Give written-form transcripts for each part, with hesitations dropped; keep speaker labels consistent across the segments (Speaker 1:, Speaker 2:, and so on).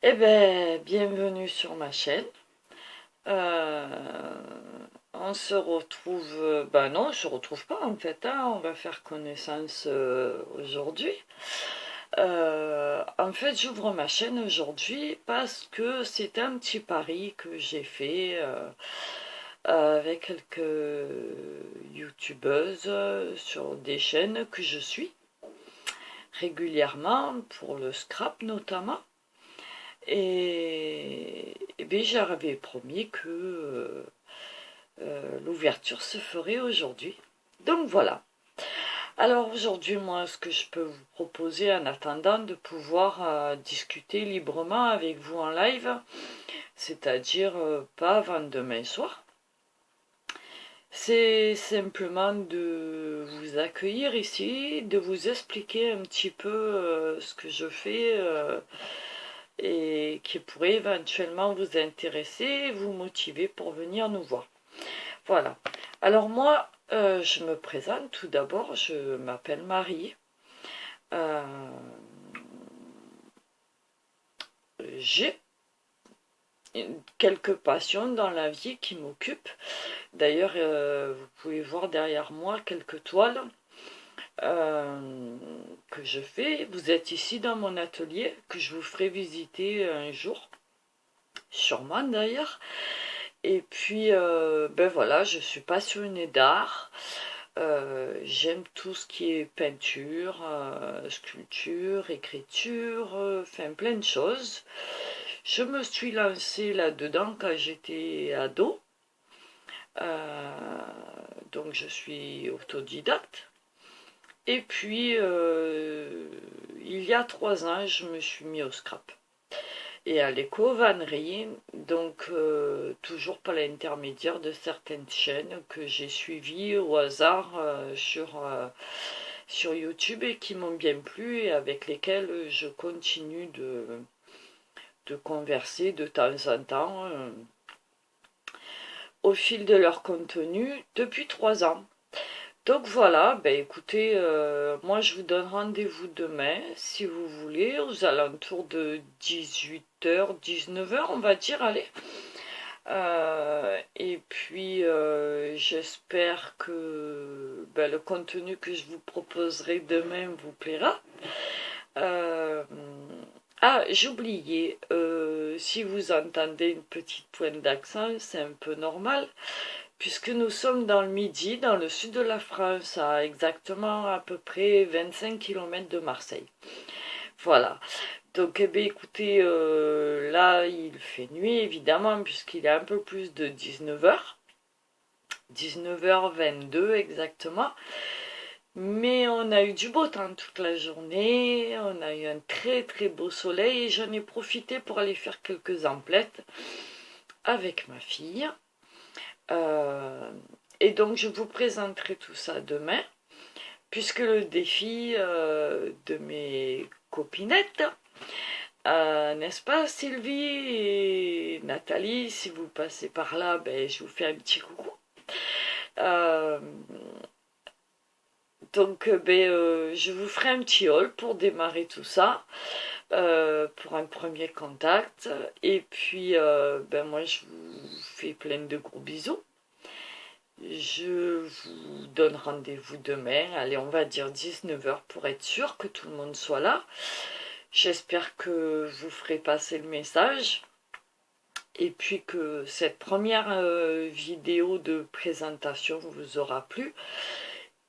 Speaker 1: Eh ben, bienvenue sur ma chaîne. Euh, on se retrouve, ben non, on se retrouve pas en fait, hein. On va faire connaissance aujourd'hui. En fait, j'ouvre ma chaîne aujourd'hui parce que c'est un petit pari que j'ai fait avec quelques youtubeuses sur des chaînes que je suis régulièrement pour le scrap notamment. Et bien, j'avais promis que l'ouverture se ferait aujourd'hui. Donc voilà. Alors aujourd'hui, moi, ce que je peux vous proposer en attendant de pouvoir discuter librement avec vous en live, c'est-à-dire pas avant demain soir, c'est simplement de vous accueillir ici, de vous expliquer un petit peu ce que je fais et qui pourrait éventuellement vous intéresser et vous motiver pour venir nous voir. Voilà. Alors moi, je me présente tout d'abord, je m'appelle Marie. Euh, j'ai quelques passions dans la vie qui m'occupent. D'ailleurs, vous pouvez voir derrière moi quelques toiles euh, que je fais. Vous êtes ici dans mon atelier que je vous ferai visiter un jour, sûrement d'ailleurs. Et puis, ben voilà, je suis passionnée d'art. J'aime tout ce qui est peinture, sculpture, écriture, enfin plein de choses. Je me suis lancée là-dedans quand j'étais ado. Euh, donc je suis autodidacte. Et puis, il y a 3 ans, je me suis mis au scrap et à l'éco-vannerie, donc toujours par l'intermédiaire de certaines chaînes que j'ai suivies au hasard sur YouTube et qui m'ont bien plu et avec lesquelles je continue de converser de temps en temps au fil de leur contenu depuis 3 ans. Donc voilà, ben écoutez, moi je vous donne rendez-vous demain, si vous voulez, aux alentours de 18h, 19h, on va dire, allez. Et puis j'espère que ben, le contenu que je vous proposerai demain vous plaira. Euh, ah, j'oubliais, si vous entendez une petite pointe d'accent, c'est un peu normal puisque nous sommes dans le midi, dans le sud de la France, à exactement à peu près 25 km de Marseille. Voilà. Donc, eh bien, écoutez, là, il fait nuit, évidemment, puisqu'il est un peu plus de 19h. 19h22 exactement. Mais on a eu du beau temps toute la journée, on a eu un très très beau soleil et j'en ai profité pour aller faire quelques emplettes avec ma fille. Euh, et donc je vous présenterai tout ça demain, puisque le défi de mes copinettes, n'est-ce pas Sylvie et Nathalie, si vous passez par là, ben, je vous fais un petit coucou. Euh, donc ben, je vous ferai un petit haul pour démarrer tout ça, pour un premier contact. Et puis ben, moi je vous fais plein de gros bisous. Je vous donne rendez-vous demain, allez on va dire 19h pour être sûr que tout le monde soit là. J'espère que vous ferez passer le message et puis que cette première vidéo de présentation vous aura plu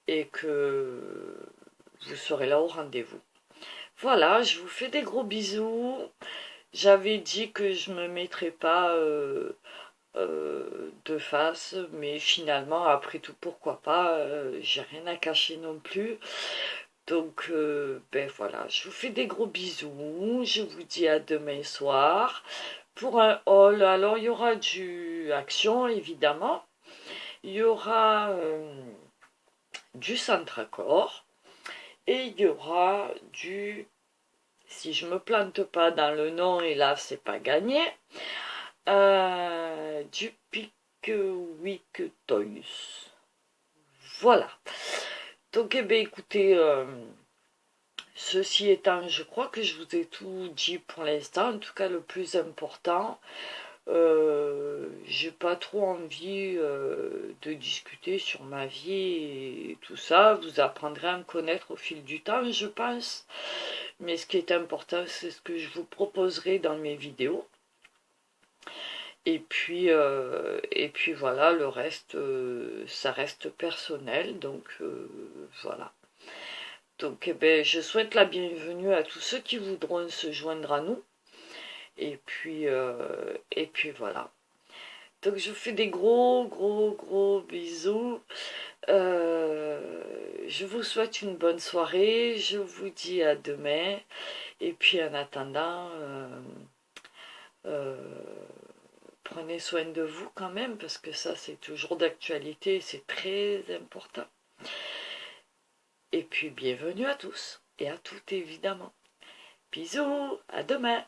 Speaker 1: et que vous serez là au rendez-vous. Voilà, je vous fais des gros bisous. J'avais dit que je me mettrais pas de face, mais finalement, après tout, pourquoi pas, j'ai rien à cacher non plus. Donc, ben voilà, je vous fais des gros bisous, je vous dis à demain soir pour un haul. Alors, il y aura du action, évidemment, il y aura du centre-accord, et il y aura du, si je me plante pas dans le nom, et là, c'est pas gagné, du Pickwick Toys. Voilà. Donc, eh bien, écoutez, Ceci étant, je crois que je vous ai tout dit pour l'instant, en tout cas le plus important. J'ai pas trop envie de discuter sur ma vie et tout ça. Vous apprendrez à me connaître au fil du temps, je pense. Mais ce qui est important, c'est ce que je vous proposerai dans mes vidéos. Et puis voilà, le reste, ça reste personnel. Donc voilà. Donc je souhaite la bienvenue à tous ceux qui voudront se joindre à nous. Et puis voilà. Donc je vous fais des gros bisous. Je vous souhaite une bonne soirée. Je vous dis à demain. Et puis en attendant, prenez soin de vous quand même, parce que ça c'est toujours d'actualité, c'est très important. Et puis bienvenue à tous et à toutes évidemment. Bisous, à demain.